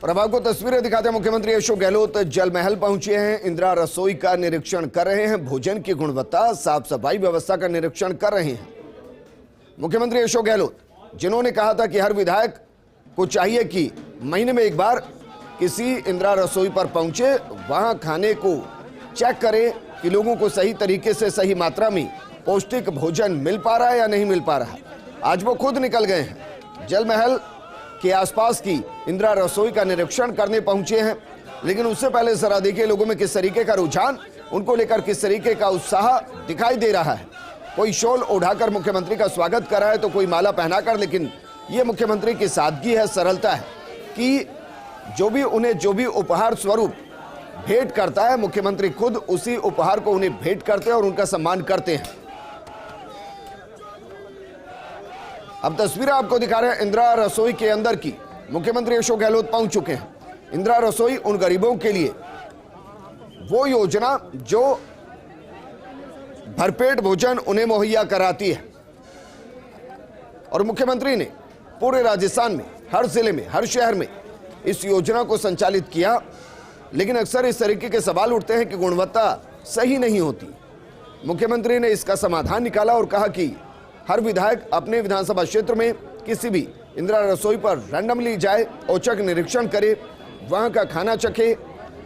और अब आपको तस्वीरें दिखाते हैं। मुख्यमंत्री अशोक गहलोत जल महल पहुंचे हैं, इंदिरा रसोई का निरीक्षण कर रहे हैं, भोजन की गुणवत्ता, साफ सफाई व्यवस्था का निरीक्षण कर रहे हैं। मुख्यमंत्री अशोक गहलोत, जिन्होंने कहा था कि हर विधायक को चाहिए कि महीने में एक बार किसी इंदिरा रसोई पर पहुंचे, वहां खाने को चेक करे कि लोगों को सही तरीके से, सही मात्रा में पौष्टिक भोजन मिल पा रहा है या नहीं मिल पा रहा है। आज वो खुद निकल गए हैं, जल महल के आसपास की इंदिरा रसोई का निरीक्षण करने पहुंचे हैं। लेकिन उससे पहले जरा देखिए लोगों में किस तरीके का रुझान, उनको लेकर किस तरीके का उत्साह दिखाई दे रहा है। कोई शॉल ओढ़ाकर मुख्यमंत्री का स्वागत कर रहा है तो कोई माला पहनाकर, लेकिन ये मुख्यमंत्री की सादगी है, सरलता है कि जो भी उपहार स्वरूप भेंट करता है, मुख्यमंत्री खुद उसी उपहार को उन्हें भेंट करते हैं और उनका सम्मान करते हैं। अब तस्वीरें आपको दिखा रहे हैं इंदिरा रसोई के अंदर की। मुख्यमंत्री अशोक गहलोत पहुंच चुके हैं। इंदिरा रसोई उन गरीबों के लिए वो योजना जो भरपेट भोजन उन्हें मुहैया कराती है। और मुख्यमंत्री ने पूरे राजस्थान में, हर जिले में, हर शहर में इस योजना को संचालित किया। लेकिन अक्सर इस तरीके के सवाल उठते हैं कि गुणवत्ता सही नहीं होती। मुख्यमंत्री ने इसका समाधान निकाला और कहा कि हर विधायक अपने विधानसभा क्षेत्र में किसी भी इंदिरा रसोई पर रैंडमली जाए, औचक निरीक्षण करे, वहां का खाना चखे,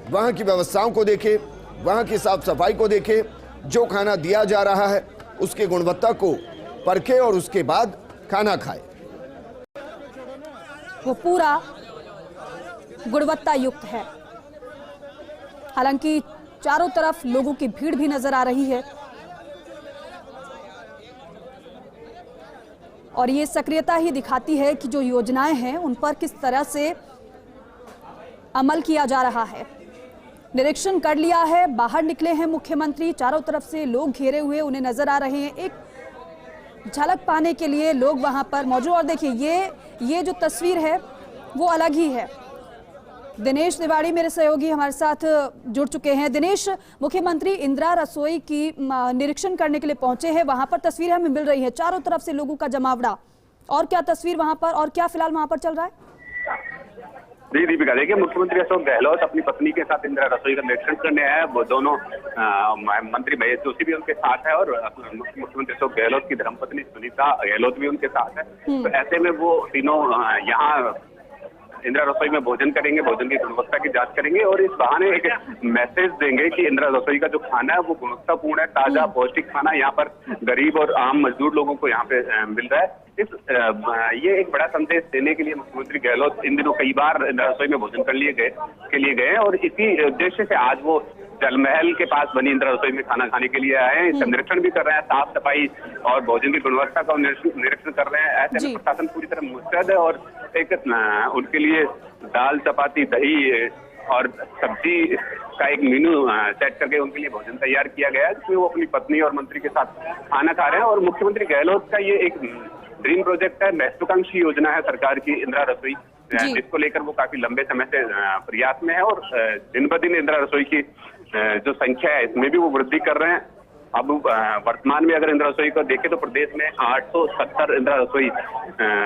वहां की व्यवस्थाओं को देखे, वहां की साफ सफाई को देखे, जो खाना दिया जा रहा है उसकी गुणवत्ता को परखे और उसके बाद खाना खाए। वो पूरा गुणवत्ता युक्त है। हालांकि चारों तरफ लोगों की भीड़ भी नजर आ रही है और ये सक्रियता ही दिखाती है कि जो योजनाएं हैं उन पर किस तरह से अमल किया जा रहा है। निरीक्षण कर लिया है, बाहर निकले हैं मुख्यमंत्री, चारों तरफ से लोग घेरे हुए उन्हें नजर आ रहे हैं। एक झलक पाने के लिए लोग वहां पर मौजूद। और देखिए ये जो तस्वीर है वो अलग ही है। दिनेश तिवारी मेरे सहयोगी हमारे साथ जुड़ चुके हैं। दिनेश, मुख्यमंत्री इंदिरा रसोई की निरीक्षण करने के लिए पहुंचे हैं, वहां पर तस्वीरें हमें मिल रही है, चारों तरफ से लोगों का जमावड़ा। और क्या तस्वीर वहां पर, और क्या फिलहाल वहां पर चल रहा है? जी दीपिका, देखिए मुख्यमंत्री अशोक गहलोत अपनी पत्नी के साथ इंदिरा रसोई का निरीक्षण करने आए हैं। वो दोनों मंत्री महेश जोशी भी उनके साथ है और मुख्यमंत्री अशोक गहलोत की धर्मपत्नी सुनीता गहलोत भी उनके साथ है। तो ऐसे में वो तीनों यहाँ इंदिरा रसोई में भोजन करेंगे, भोजन की गुणवत्ता की जांच करेंगे और इस बहाने एक मैसेज देंगे कि इंदिरा रसोई का जो खाना है वो गुणवत्तापूर्ण है, ताजा पौष्टिक खाना यहाँ पर गरीब और आम मजदूर लोगों को यहाँ पे मिल रहा है। ये एक बड़ा संदेश देने के लिए मुख्यमंत्री गहलोत इन दिनों कई बार इंदिरा रसोई में भोजन के लिए गए और इसी उद्देश्य से आज वो जल महल के पास बनी इंदिरा रसोई में खाना खाने के लिए आए हैं। इसका निरीक्षण भी कर रहे हैं, साफ सफाई और भोजन की गुणवत्ता का निरीक्षण कर रहे हैं। ऐसे में प्रशासन पूरी तरह मुस्तैद है और एक उनके लिए दाल, चपाती, दही और सब्जी का एक मेन्यू सेट करके उनके लिए भोजन तैयार किया गया है, जिसमें वो अपनी पत्नी और मंत्री के साथ खाना खा रहे हैं। और मुख्यमंत्री गहलोत का ये एक ड्रीम प्रोजेक्ट है, महत्वाकांक्षी योजना है सरकार की इंदिरा रसोई, जिसको लेकर वो काफी लंबे समय से प्रयास में है और दिन ब दिन इंदिरा रसोई की जो संख्या है इसमें भी वो वृद्धि कर रहे हैं। अब वर्तमान में अगर इंदिरा रसोई को देखें तो प्रदेश में 870 इंदिरा रसोई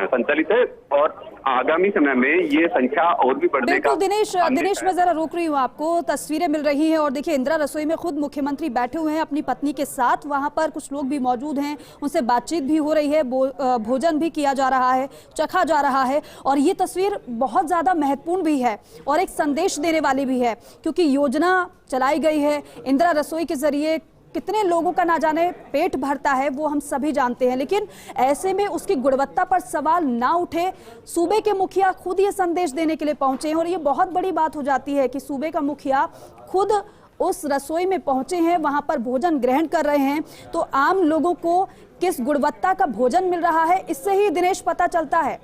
संचालित है और आगामी समय में ये संख्या और भी बढ़ने का। दिनेश मैं जरा रोक रही हूँ आपको, तस्वीरें मिल रही हैं और देखिए इंदिरा रसोई में खुद मुख्यमंत्री बैठे हुए हैं अपनी पत्नी के साथ, वहां पर कुछ लोग भी मौजूद हैं, उनसे बातचीत भी हो रही है, भोजन भी किया जा रहा है, चखा जा रहा है। और ये तस्वीर बहुत ज्यादा महत्वपूर्ण भी है और एक संदेश देने वाली भी है, क्योंकि योजना चलाई गई है इंदिरा रसोई के जरिए। कितने लोगों का ना जाने पेट भरता है वो हम सभी जानते हैं, लेकिन ऐसे में उसकी गुणवत्ता पर सवाल ना उठे। सूबे के मुखिया खुद ये संदेश देने के लिए पहुंचे हैं और ये बहुत बड़ी बात हो जाती है कि सूबे का मुखिया खुद उस रसोई में पहुंचे हैं, वहां पर भोजन ग्रहण कर रहे हैं। तो आम लोगों को किस गुणवत्ता का भोजन मिल रहा है, इससे ही दिनेश पता चलता है।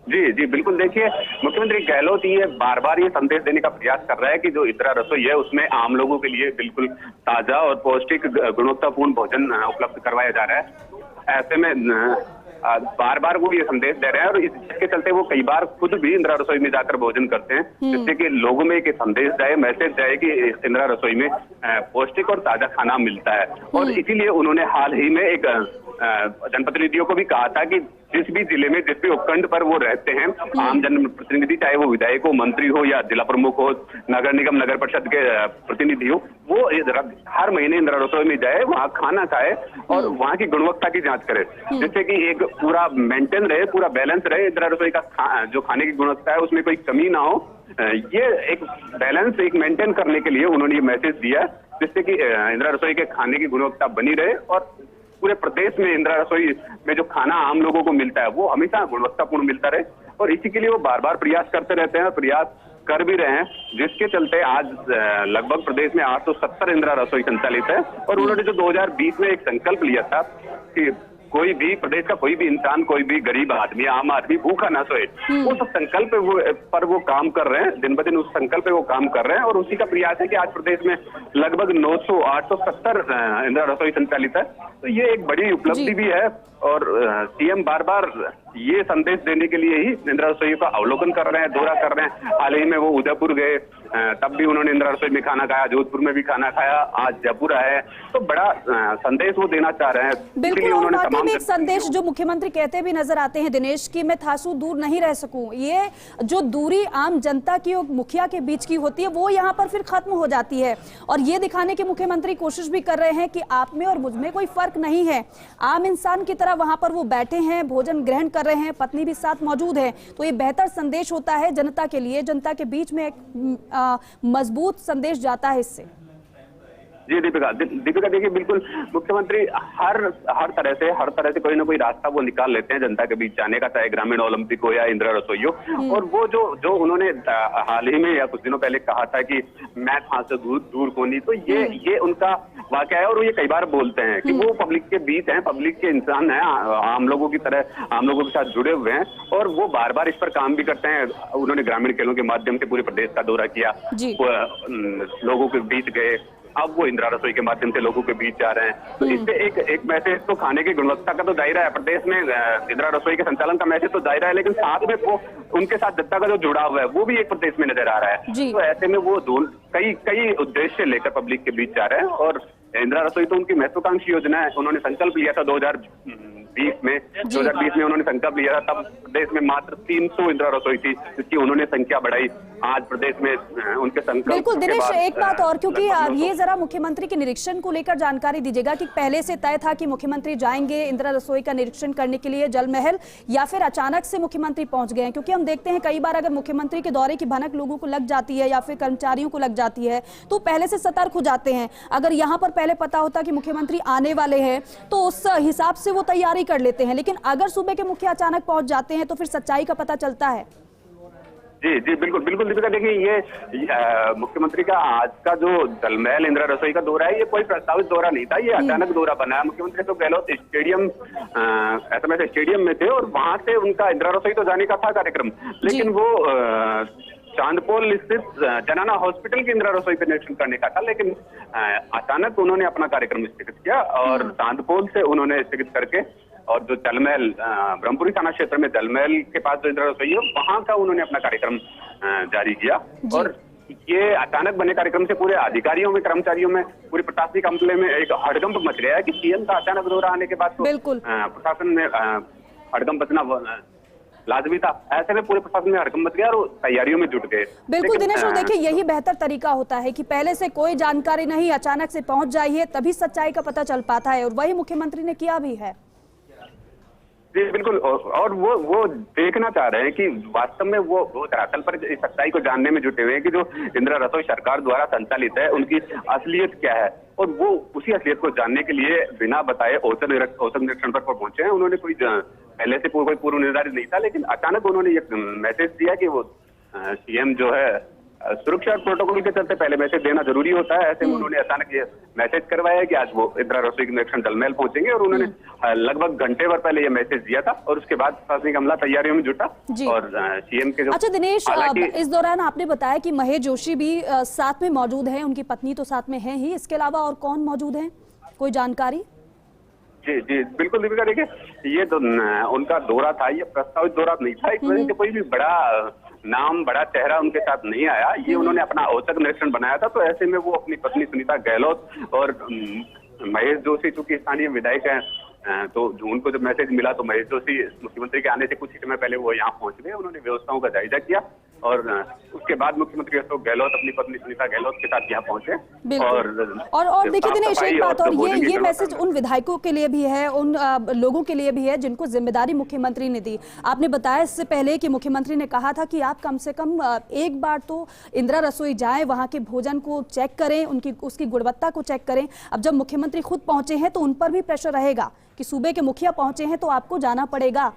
जी बिल्कुल, देखिए मुख्यमंत्री गहलोत ये बार बार ये संदेश देने का प्रयास कर रहा है कि जो इंदिरा रसोई है उसमें आम लोगों के लिए बिल्कुल ताजा और पौष्टिक गुणवत्तापूर्ण भोजन उपलब्ध करवाया जा रहा है। ऐसे में बार बार वो ये संदेश दे रहे हैं और इसके चलते वो कई बार खुद भी इंदिरा रसोई में जाकर भोजन करते हैं, जिससे कि लोगों में एक संदेश जाए, मैसेज जाए कि इंदिरा रसोई में पौष्टिक और ताजा खाना मिलता है। और इसीलिए उन्होंने हाल ही में एक जनप्रतिनिधियों को भी कहा था कि जिस भी जिले में, जिस भी उपखंड पर वो रहते हैं, आम जनप्रतिनिधि, चाहे वो विधायक हो, मंत्री हो या जिला प्रमुख हो, नगर निगम, नगर परिषद के प्रतिनिधि हो, वो हर महीने इंदिरा रसोई में जाए, वहाँ खाना खाए और वहाँ की गुणवत्ता की जांच करे, जिससे कि एक पूरा मेंटेन रहे, पूरा बैलेंस रहे। इंदिरा रसोई का जो खाने की गुणवत्ता है उसमें कोई कमी ना हो, ये एक बैलेंस एक मेंटेन करने के लिए उन्होंने ये मैसेज दिया, जिससे कि इंदिरा रसोई के खाने की गुणवत्ता बनी रहे और पूरे प्रदेश में इंदिरा रसोई में जो खाना आम लोगों को मिलता है वो हमेशा गुणवत्तापूर्ण मिलता रहे। और इसी के लिए वो बार बार प्रयास करते रहते हैं, प्रयास कर भी रहे हैं, जिसके चलते आज लगभग प्रदेश में 870 इंदिरा रसोई संचालित है। और उन्होंने जो 2020 में एक संकल्प लिया था कि कोई भी प्रदेश का कोई भी इंसान, कोई भी गरीब आदमी, आम आदमी भूखा ना सोए, उस संकल्प पर वो काम कर रहे हैं, दिन ब दिन उस संकल्प पे वो काम कर रहे हैं। और उसी का प्रयास है कि आज प्रदेश में लगभग 870 इंदिरा रसोई संचालित है। तो ये एक बड़ी उपलब्धि भी है और सीएम बार बार ये संदेश देने के लिए ही इंदिरा रसोई का अवलोकन कर रहे हैं, दौरा कर रहे हैं। हाल ही में वो उदयपुर गए, तब भी उन्होंने इंदिरा रसोई में खाना खाया, जोधपुर में भी खाना खाया, आज जयपुर आए, तो बड़ा संदेश वो देना चाह रहे हैं। बिल्कुल, और वाकई में एक संदेश जो मुख्यमंत्री कहते भी नजर आते हैं दिनेश की मैं थासू दूर नहीं रह सकूं, ये जो दूरी आम जनता की और मुखिया के बीच की होती है वो यहाँ पर फिर खत्म हो जाती है। और ये दिखाने की मुख्यमंत्री कोशिश भी कर रहे हैं कि आप में और मुझ में कोई फर्क नहीं है, आम इंसान की तरह वहां पर वो बैठे हैं, भोजन ग्रहण कर रहे हैं, पत्नी भी साथ मौजूद है। तो ये बेहतर संदेश होता है जनता के लिए, जनता के बीच में एक मजबूत संदेश जाता है इससे। जी दीपिका देखिए, बिल्कुल मुख्यमंत्री हर तरह से कोई ना कोई रास्ता वो निकाल लेते हैं जनता के बीच जाने का, चाहे ग्रामीण ओलंपिक हो या इंदिरा रसोई हो। और वो जो उन्होंने हाल ही में या कुछ दिनों पहले कहा था कि मैं वहां से दूर कोनी, तो ये उनका वाकया है। और वो ये कई बार बोलते हैं कि वो पब्लिक के बीच हैं, पब्लिक के इंसान हैं, आम लोगों की तरह आम लोगों के साथ जुड़े हुए हैं और वो बार बार इस पर काम भी करते हैं। उन्होंने ग्रामीण खेलों के माध्यम से पूरे प्रदेश का दौरा किया, लोगों के बीच गए, अब वो इंदिरा रसोई के माध्यम से लोगों के बीच जा रहे हैं। तो इससे एक मैसेज तो खाने की गुणवत्ता का तो दायरा है, प्रदेश में इंदिरा रसोई के संचालन का मैसेज तो दायरा है, लेकिन साथ में वो उनके साथ जनता का जो जुड़ाव है वो भी एक प्रदेश में नजर आ रहा है। तो ऐसे में वो कई उद्देश्य लेकर पब्लिक के बीच जा रहे हैं। और इंदिरा रसोई तो उनकी महत्वाकांक्षी योजना है। उन्होंने संकल्प लिया था 2020 में उन्होंने संकल्प लिया था, तब प्रदेश में मात्र 300 इंदिरा रसोई थी, जिसकी उन्होंने संख्या बढ़ाई। आज प्रदेश में उनके संकल्प। बिल्कुल दिनेश, एक बात और, क्योंकि ये जरा मुख्यमंत्री के निरीक्षण को लेकर जानकारी दीजिएगा कि पहले से तय था कि मुख्यमंत्री जाएंगे इंदिरा रसोई का निरीक्षण करने के लिए जल महल, या फिर अचानक से मुख्यमंत्री पहुंच गए हैं? क्योंकि हम देखते हैं कई बार अगर मुख्यमंत्री के दौरे की भनक लोगों को लग जाती है या फिर कर्मचारियों को लग जाती है तो पहले से सतर्क हो जाते हैं। अगर यहाँ पर पहले पता होता कि मुख्यमंत्री आने वाले हैं तो उस हिसाब से वो तैयारी कर लेते हैं, लेकिन अगर सुबह के मुखिया अचानक पहुंच जाते हैं तो फिर सच्चाई का पता चलता है। जी बिल्कुल दीपिका, देखिए ये मुख्यमंत्री का आज का जो जलमहल इंदिरा रसोई का दौरा है, ये कोई प्रस्तावित दौरा नहीं था, ये अचानक दौरा बना है। मुख्यमंत्री तो गहलोत स्टेडियम में थे और वहां से उनका इंदिरा रसोई तो जाने का था कार्यक्रम, लेकिन वो चांदपोल स्थित जनाना हॉस्पिटल की इंदिरा रसोई का निरीक्षण करने का था, लेकिन अचानक उन्होंने अपना कार्यक्रम स्थगित किया और चांदपोल से उन्होंने स्थगित करके और जो जलमहल ब्रह्मपुरी थाना क्षेत्र में जलमहल के पास जो इंदिरा रसोई है वहां का उन्होंने अपना कार्यक्रम जारी किया। और ये अचानक बने कार्यक्रम से पूरे अधिकारियों में, कर्मचारियों में, पूरी प्रशासनिक अमले में एक हड़कंप मच गया है कि सीएम का अचानक दौरा आने के बाद तो प्रशासन में हड़कंप मचना लाजमी था। ऐसे में पूरे प्रशासन में हड़कंप मच गया और तैयारियों में जुट गए। बिल्कुल दिनेश, और देखिए यही बेहतर तरीका होता है कि पहले से कोई जानकारी नहीं, अचानक से पहुंच जाइए, तभी सच्चाई का पता चल पाता है और वही मुख्यमंत्री ने किया भी है। जी बिल्कुल, और वो देखना चाह रहे हैं कि वास्तव में वो धरातल पर इस सच्चाई को जानने में जुटे हुए हैं कि जो इंदिरा रसोई सरकार द्वारा संचालित है उनकी असलियत क्या है, और वो उसी असलियत को जानने के लिए बिना बताए औचक निरीक्षण पर पहुंचे हैं। उन्होंने कोई पहले से कोई पूर्व निर्धारित नहीं था, लेकिन अचानक उन्होंने ये मैसेज दिया कि वो सीएम जो है सुरक्षा और प्रोटोकॉल के चलते पहले मैसेज देना जरूरी होता है। ऐसे में उन्होंने अचानक ये मैसेज करवाया कि आज वो इंदिरा रसोई के निरीक्षण जलमहल पहुंचेंगे और उन्होंने लगभग घंटे भर पहले ये मैसेज दिया था और उसके बाद प्रशासनिक अमला तैयारियों में जुटा और सीएम के जो। अच्छा दिनेश, इस दौरान आपने बताया कि महेश जोशी भी साथ में मौजूद है, उनकी पत्नी तो साथ में है ही, इसके अलावा और कौन मौजूद है, कोई जानकारी? जी बिल्कुल दीपिका, देखिए ये तो उनका दौरा था, ये प्रस्तावित दौरा नहीं था, इस वजह से कोई भी बड़ा नाम, बड़ा चेहरा उनके साथ नहीं आया। ये उन्होंने अपना औचक निरीक्षण बनाया था, तो ऐसे में वो अपनी पत्नी सुनीता गहलोत और महेश जोशी चूंकि स्थानीय विधायक हैं तो उनको जब मैसेज मिला तो महेश जोशी मुख्यमंत्री के आने से कुछ ही समय पहले वो यहाँ पहुंच गए। उन्होंने व्यवस्थाओं का जायजा किया और उसके बाद मुख्यमंत्री अशोक गहलोत अपनी पत्नी सुनीता गहलोत के साथ यहाँ पहुंचे। और देखिए दिनेश, एक बात और ये मैसेज उन विधायकों के लिए भी है, उन लोगों के लिए भी है जिनको जिम्मेदारी मुख्यमंत्री ने दी। आपने बताया इससे पहले कि मुख्यमंत्री ने कहा था कि आप कम से कम एक बार तो इंदिरा रसोई जाएं, वहां के भोजन को चेक करें, उसकी गुणवत्ता को चेक करें। अब जब मुख्यमंत्री खुद पहुंचे हैं तो उन पर भी प्रेशर रहेगा कि सूबे के मुखिया पहुंचे हैं तो आपको जाना पड़ेगा।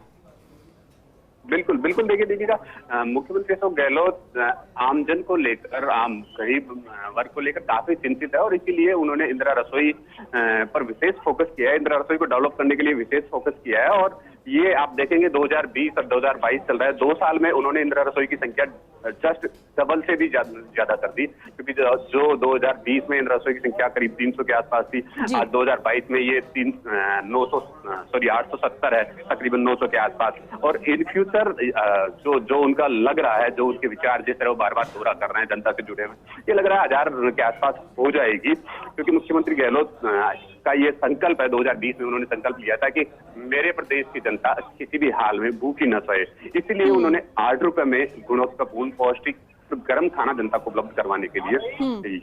बिल्कुल बिल्कुल, देखिएगा मुख्यमंत्री अशोक गहलोत आमजन को लेकर, आम गरीब वर्ग को लेकर काफी चिंतित है और इसीलिए उन्होंने इंदिरा रसोई पर विशेष फोकस किया है, इंदिरा रसोई को डेवलप करने के लिए विशेष फोकस किया है। और ये आप देखेंगे 2020 और 2022 चल रहा है, 2 साल में उन्होंने इंदिरा रसोई की संख्या जस्ट डबल से भी ज्यादा कर दी, क्योंकि जो 2020 में इंदिरा रसोई की संख्या करीब 300 के आसपास थी, आज 2022 में ये 870 है, तकरीबन 900 के आसपास। और इन फ्यूचर जो उनका लग रहा है, जो उनके विचार जिस तरह वो बार बार दोहरा कर रहे हैं जनता से जुड़े हुए, ये लग रहा है 1000 के आसपास हो जाएगी, क्योंकि मुख्यमंत्री गहलोत का ये संकल्प है। 2020 में उन्होंने संकल्प लिया था कि मेरे प्रदेश की जनता किसी भी हाल में भूखी न सोए, इसलिए उन्होंने 8 रुपए में गुणवत्तापूर्ण पौष्टिक गर्म खाना जनता को उपलब्ध करवाने के लिए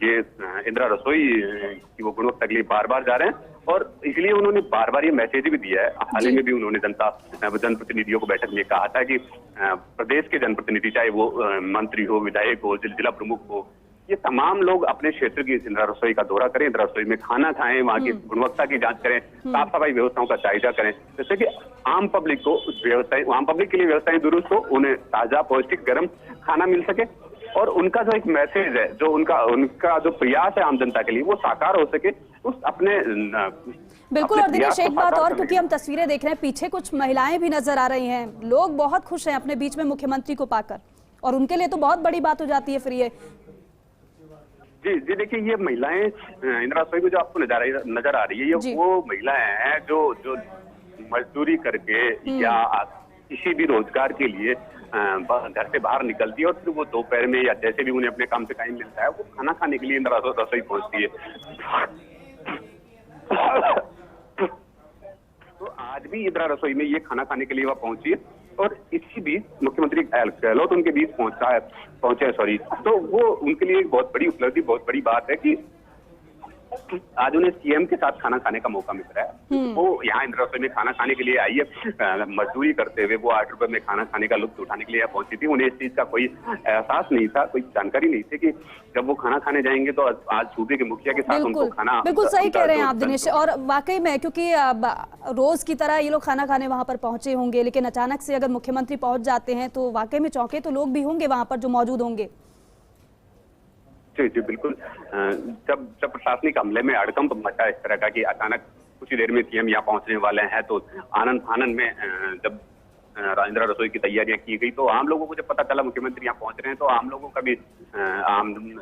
ये इंदिरा रसोई की वो गुणवत्ता के लिए बार बार जा रहे हैं। और इसलिए उन्होंने बार बार ये मैसेज भी दिया है। हाल ही में भी उन्होंने जनप्रतिनिधियों को बैठक में कहा था कि प्रदेश के जनप्रतिनिधि, चाहे वो मंत्री हो, विधायक हो, जिला प्रमुख हो, ये तमाम लोग अपने क्षेत्र की इंदिरा रसोई का दौरा करें, इंदिरा रसोई में खाना खाएं, वहाँ की गुणवत्ता की जांच करें, साफ सफाई व्यवस्थाओं का जायजा करें, जैसे कि आम पब्लिक के लिए व्यवस्थाएं दुरुस्त हो, उन्हें ताजा पौष्टिक गर्म खाना मिल सके और उनका जो एक मैसेज है, जो उनका जो प्रयास है आम जनता के लिए, वो साकार हो सके। उस अपने बिल्कुल। और दिनेश, एक बात और, क्योंकि हम तस्वीरें देख रहे हैं, पीछे कुछ महिलाएं भी नजर आ रही हैं, लोग बहुत खुश हैं अपने बीच में मुख्यमंत्री को पाकर, और उनके लिए तो बहुत बड़ी बात हो जाती है फिर ये। जी देखिए, ये महिलाएं इंदिरा रसोई को जो आपको नजर आ रही है, ये वो महिलाएं हैं जो मजदूरी करके या किसी भी रोजगार के लिए घर से बाहर निकलती है और फिर वो दोपहर में या जैसे भी उन्हें अपने काम से टाइम मिलता है, वो खाना खाने के लिए इंदिरा रसोई पहुंचती है। तो आज भी इंदिरा रसोई में ये खाना खाने के लिए वह पहुंची है और इसी बीच मुख्यमंत्री गहलोत उनके बीच पहुंचे। तो वो उनके लिए एक बहुत बड़ी उपलब्धि, बहुत बड़ी बात है कि आज उन्हें सीएम के साथ खाना खाने का मौका मिल रहा है। वो यहाँ इंदिरा रसोई में खाना खाने के लिए आई है, मजदूरी करते हुए वो 8 रुपए में खाना खाने का लुत्फ उठाने के लिए पहुंची थी। उन्हें इस चीज का कोई एहसास नहीं था, कोई जानकारी नहीं थी कि जब वो खाना खाने जाएंगे तो आज सूबे के मुखिया के साथ उनको खाना। बिल्कुल सही कह रहे हैं आप दिनेश, और वाकई में क्योंकि रोज की तरह ये लोग खाना खाने वहां पर पहुंचे होंगे, लेकिन अचानक से अगर मुख्यमंत्री पहुंच जाते हैं तो वाकई में चौंके तो लोग भी होंगे वहां पर जो मौजूद होंगे। जी बिल्कुल। जब प्रशासनिक हमले में हड़कंप मचा इस तरह का कि अचानक कुछ ही देर में सीएम यहाँ पहुंचने वाले हैं, तो आनंद फानन में जब इंदिरा रसोई की तैयारियां की गई तो आम लोगों को जब पता चला मुख्यमंत्री यहाँ पहुंच रहे हैं तो आम लोगों का भी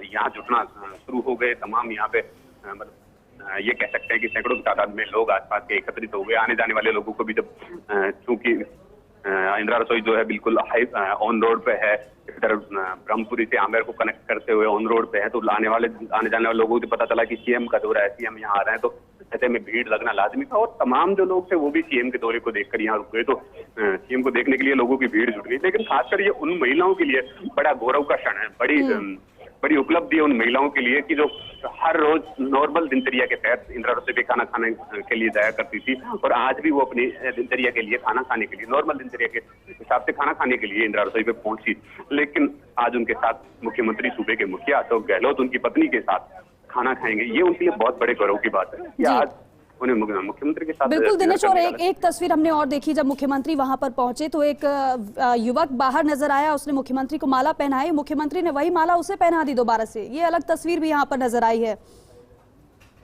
यहाँ जुटना शुरू हो गए। तमाम यहाँ पे मतलब ये कह सकते हैं कि सैकड़ों की तादाद में लोग आसपास के एकत्रित हो गए। आने जाने वाले लोगों को भी जब चूंकि इंदिरा रसोई जो है बिल्कुल ऑन रोड पे है, इधर ब्रह्मपुरी से आमेर को कनेक्ट करते हुए ऑन रोड पे है, तो आने जाने वाले लोगों को पता चला कि सीएम का दौरा है, सीएम यहाँ आ रहे हैं, तो ऐसे में भीड़ लगना लाजमी था। और तमाम जो लोग थे वो भी सीएम के दौरे को देखकर यहाँ रुक गए, तो सीएम को देखने के लिए लोगों की भीड़ जुट गई। लेकिन खासकर ये उन महिलाओं के लिए बड़ा गौरव का क्षण है, बड़ी उपलब्धि है उन महिलाओं के लिए कि जो हर रोज नॉर्मल दिनचर्या के तहत इंदिरा रसोई पे खाना खाने के लिए जाया करती थी और आज भी वो अपनी दिनचर्या के लिए खाना खाने के लिए, नॉर्मल दिनचर्या के हिसाब से खाना खाने के लिए इंदिरा रसोई पे पहुंची। लेकिन आज उनके साथ मुख्यमंत्री सूबे के मुखिया अशोक गहलोत उनकी पत्नी के साथ खाना खाएंगे, ये उनके लिए बहुत बड़े गौरव की बात है कि आज उन्हें मुख्यमंत्री के साथ। बिल्कुल दिनेश, और एक तस्वीर हमने और देखी, जब मुख्यमंत्री वहां पर पहुंचे तो एक युवक बाहर नजर आया, उसने मुख्यमंत्री को माला पहनाई, मुख्यमंत्री ने वही माला उसे पहना दी दोबारा से। ये अलग तस्वीर भी यहाँ पर नजर आई है।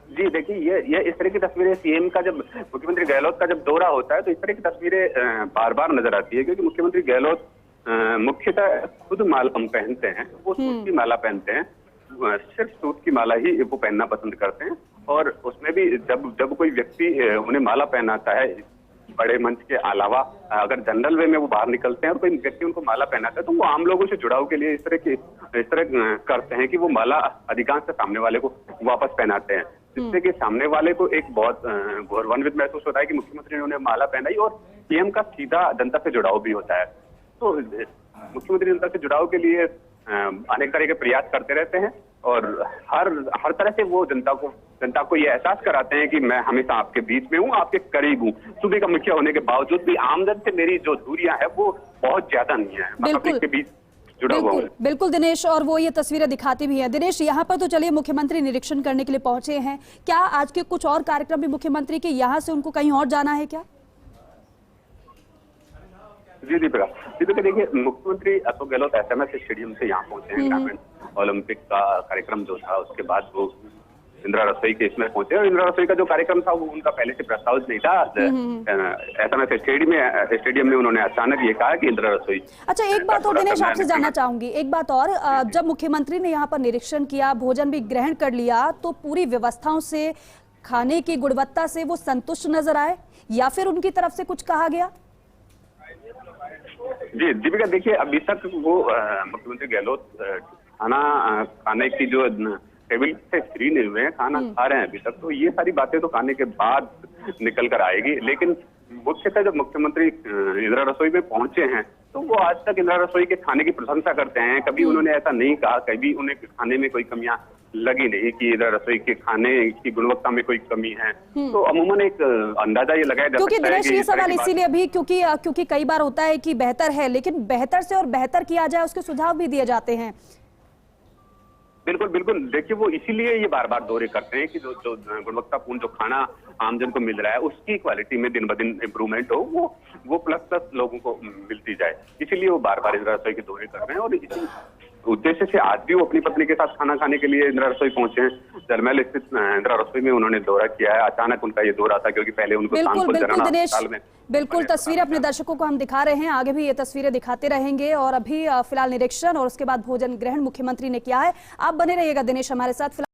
जी देखिए, ये इस तरह की तस्वीरें सीएम का जब मुख्यमंत्री गहलोत का जब दौरा होता है तो इस तरह की तस्वीरें बार बार नजर आती है, क्योंकि मुख्यमंत्री गहलोत मुख्यतः खुद माला पहनते हैं, वो सूट की माला पहनते हैं, सिर्फ सूट की माला ही वो पहनना पसंद करते हैं। और उसमें भी जब कोई व्यक्ति उन्हें माला पहनाता है बड़े मंच के अलावा, अगर जनरल वे में वो बाहर निकलते हैं और कोई व्यक्ति उनको माला पहनाता है तो वो आम लोगों से जुड़ाव के लिए इस तरह करते हैं कि वो माला अधिकांश सामने वाले को वापस पहनाते हैं। जिससे कि सामने वाले को एक बहुत गौरवान्वित महसूस होता है कि मुख्यमंत्री ने उन्हें माला पहनाई और पीएम का सीधा जनता से जुड़ाव भी होता है। तो मुख्यमंत्री जनता से जुड़ाव के लिए अनेक तरह के प्रयास करते रहते हैं और हर तरह से वो जनता को ये एहसास कराते हैं कि मैं हमेशा आपके बीच में हूँ, आपके करीब हूँ। सूबे का मुखिया होने के बावजूद भी आमजन से मेरी जो दूरियां है वो बहुत ज्यादा नहीं है, मैं पब्लिक के बीच जुड़ा हुआ हूँ। बिल्कुल दिनेश, और वो ये तस्वीरें दिखाते भी हैं। दिनेश, यहाँ पर तो चलिए मुख्यमंत्री निरीक्षण करने के लिए पहुंचे हैं, क्या आज के कुछ और कार्यक्रम भी मुख्यमंत्री के, यहाँ से उनको कहीं और जाना है क्या? जी दीपिका देखिए, मुख्यमंत्री अशोक गहलोत एसएमएस स्टेडियम से यहाँ पहुंचे हैं। ग्रामीण ओलंपिक का कार्यक्रम जो था उसके बाद वो इंदिरा रसोई के इसमें पहुंचे और इंदिरा रसोई का जो कार्यक्रम था वो उनका पहले से प्रस्तावित नहीं था। एसएमएस स्टेडियम में उन्होंने अचानक ये कहा कि इंदिरा रसोई। अच्छा, एक बात और दिनेश आपसे जानना चाहूंगी, एक बात और, जब मुख्यमंत्री ने यहाँ पर निरीक्षण किया, भोजन भी ग्रहण कर लिया, तो पूरी व्यवस्थाओं से, खाने की गुणवत्ता से वो संतुष्ट नजर आए या फिर उनकी तरफ से कुछ कहा गया? जी दीपिका देखिए, अभी तक वो मुख्यमंत्री गहलोत खाने की जो टेबल से फ्री नहीं हुए हैं, खाना खा रहे हैं अभी तक। तो ये सारी बातें तो खाने के बाद निकल कर आएगी, लेकिन मुख्यतः जब मुख्यमंत्री इंदिरा रसोई में पहुंचे हैं तो वो आज तक इंदिरा रसोई के खाने की प्रशंसा करते हैं। कभी उन्होंने ऐसा नहीं कहा, कभी उन्हें खाने में कोई कमियां लगी नहीं कि इंदिरा रसोई के खाने की गुणवत्ता में कोई कमी है। तो अमूमन एक अंदाजा ये लगाया जा सकता है। क्योंकि दिनेश ये सवाल इसीलिए भी क्योंकि कई बार होता है कि बेहतर है, लेकिन बेहतर से और बेहतर किया जाए उसके सुझाव भी दिए जाते हैं। बिल्कुल देखिए, वो इसीलिए ये बार बार दौरे करते हैं कि जो गुणवत्तापूर्ण जो खाना आमजन को मिल रहा है उसकी क्वालिटी में दिन ब दिन इम्प्रूवमेंट हो, वो प्लस लोगों को मिलती जाए। इसीलिए वो बार बार इंदिरा रसोई के दौरे कर रहे हैं और इसी उद्देश्य से आज भी वो अपनी पत्नी के साथ खाना खाने के लिए इंदिरा रसोई पहुंचे हैं। जलमहल स्थित इंदिरा रसोई में उन्होंने दौरा किया है। अचानक उनका ये दौरा था क्योंकि पहले उनको बिल्कुल तस्वीरें अपने दर्शकों को हम दिखा रहे हैं, आगे भी ये तस्वीरें दिखाते रहेंगे। और अभी फिलहाल निरीक्षण और उसके बाद भोजन ग्रहण मुख्यमंत्री ने किया है। आप बने रहिएगा दिनेश हमारे साथ।